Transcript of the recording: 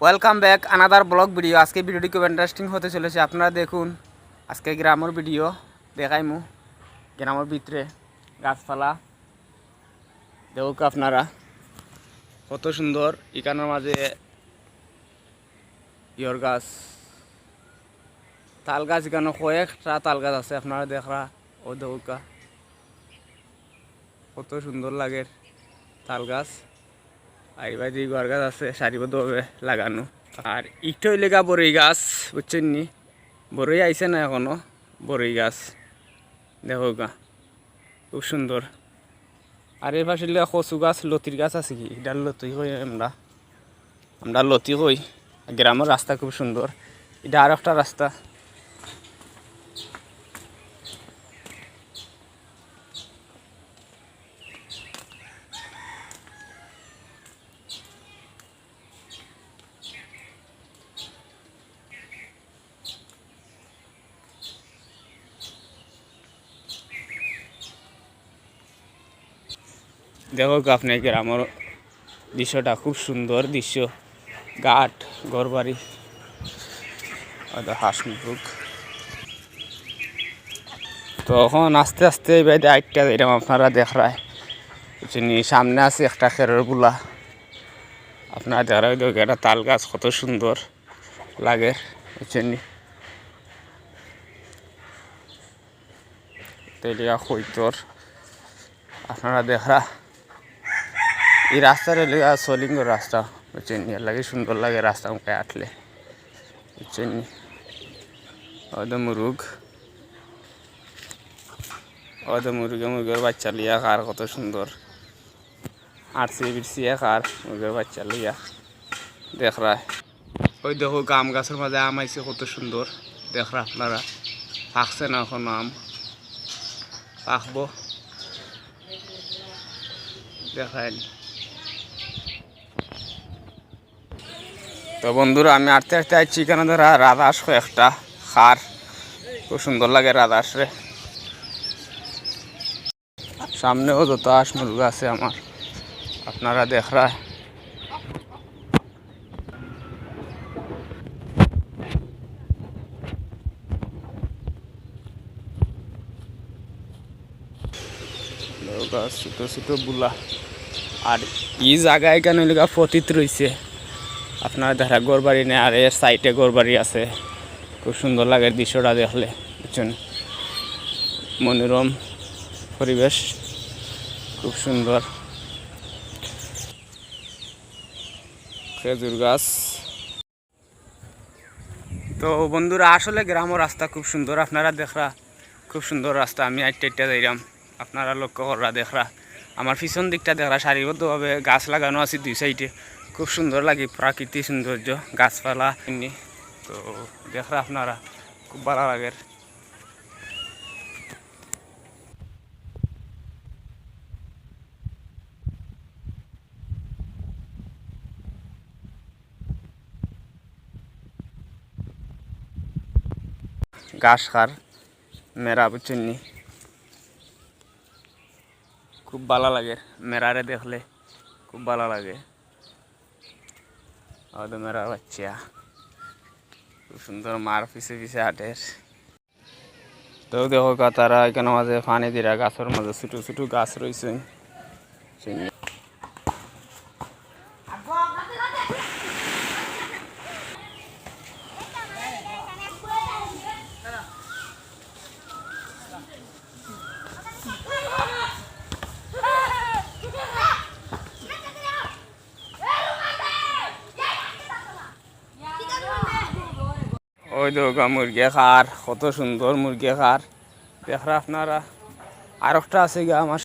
Welcome back another blog video. আজকে ভিডিওটি খুব ইন্টারেস্টিং হতে চলেছে। আপনারা দেখুন, আজকে গ্রামের ভিডিও দেখাইমু। গ্রামের ভিতরে গাছপালা দেখুক আপনারা কত সুন্দর। এখানের মাঝে ইয়র গাছ, তাল গাছ, এখানে কয়েকটা তাল গাছ আছে। আপনারা দেখরা ও দেখুকা কত সুন্দর লাগে তাল গাছ। আর বাড়ি গড় গাছ আছে সারিবদ্ধভাবে লাগানো। আর ইটো লেগা বরই গাছ, বুঝছেন নি? বরই আইছে না এখনো। বরই গাছ দেখো গা খুব সুন্দর। আর এই পাশে কচু গাছ, লতির গাছ আছে কি, এটা লতি কই আমরা লতি কই। গ্রামের রাস্তা খুব সুন্দর। এটা আর একটা রাস্তা। দেখো আপনি গ্রামের দৃশ্যটা খুব সুন্দর দৃশ্য। ঘাট, ঘরবাড়ি, হাঁস মুরগ। তখন আস্তে আস্তে বাইরে আইটটা এরকম আপনারা দেখরায় বুঝছেন। সামনে আছে একটা খেরের বুলা। আপনারা দেখরাই দেখ একটা তাল গাছ কত সুন্দর লাগে, বুঝছেন। তেলিয়া খৈতর আপনারা দেখরা। এই রাস্তার এলাকা সলিঙ্গ রাস্তা, বুঝছেন। এর লাগে সুন্দর লাগে রাস্তা মুখে আটলে, বুঝছেন। মুরগের বাচ্চা লিয়া খার কত সুন্দর। আরসি বিরসিয়া খার মুরগের বাচ্চা লিয়া দেখরা। ওই দেখো আম গাছের মাঝে আম আইছে কত সুন্দর দেখরা আপনারা। পাকছে না এখন, আম পাকবো দেখায়। তো বন্ধুরা, আমি আটতে আটতে আইছি এখানে ধরা রাধাস একটা খার, খুব সুন্দর লাগে রাধাস রে। সামনেও যত হাঁস মুরগা আছে আমার, আপনারা দেখরা। ছোট ছোট বুলা। আর এই জায়গায় এখানে লেখা পতিত রয়েছে। আপনারা দেখা ঘর বাড়ি নেই, আর এর সাইডে ঘর বাড়ি আছে। খুব সুন্দর লাগে দৃশ্যটা দেখলে, বুঝছেন। মনোরম পরিবেশ, খুব সুন্দর। খেজুর গাছ। তো বন্ধুরা, আসলে গ্রামের রাস্তা খুব সুন্দর। আপনারা দেখরা খুব সুন্দর রাস্তা। আমি আইটা যাইলাম, আপনারা লক্ষ্য কররা দেখরা। আমার পিছন দিকটা দেখরা সারিবদ্ধভাবে গাছ লাগানো আছে দুই সাইডে। খুব সুন্দর লাগে প্রাকৃতিক সৌন্দর্য, গাছপালা এমনি। তো দেখরা আপনারা, খুব ভালো লাগে। ঘাস খার মেরা, বুঝছেন। খুব ভালো লাগে মেরারে দেখলে, খুব ভালো লাগে। মেরার বাচ্চা খুব সুন্দর মার পিছে পিছে হাটের। তো দেখো তারা এখানে মাঝে পানি দিরা গাছের মাঝে ছোটো ছোটো গাছ রয়েছে। ওই দেখো মুরগি খার, কত সুন্দর মুরগি খার দেখরা আপনারা। আর একটা আছে গা আমার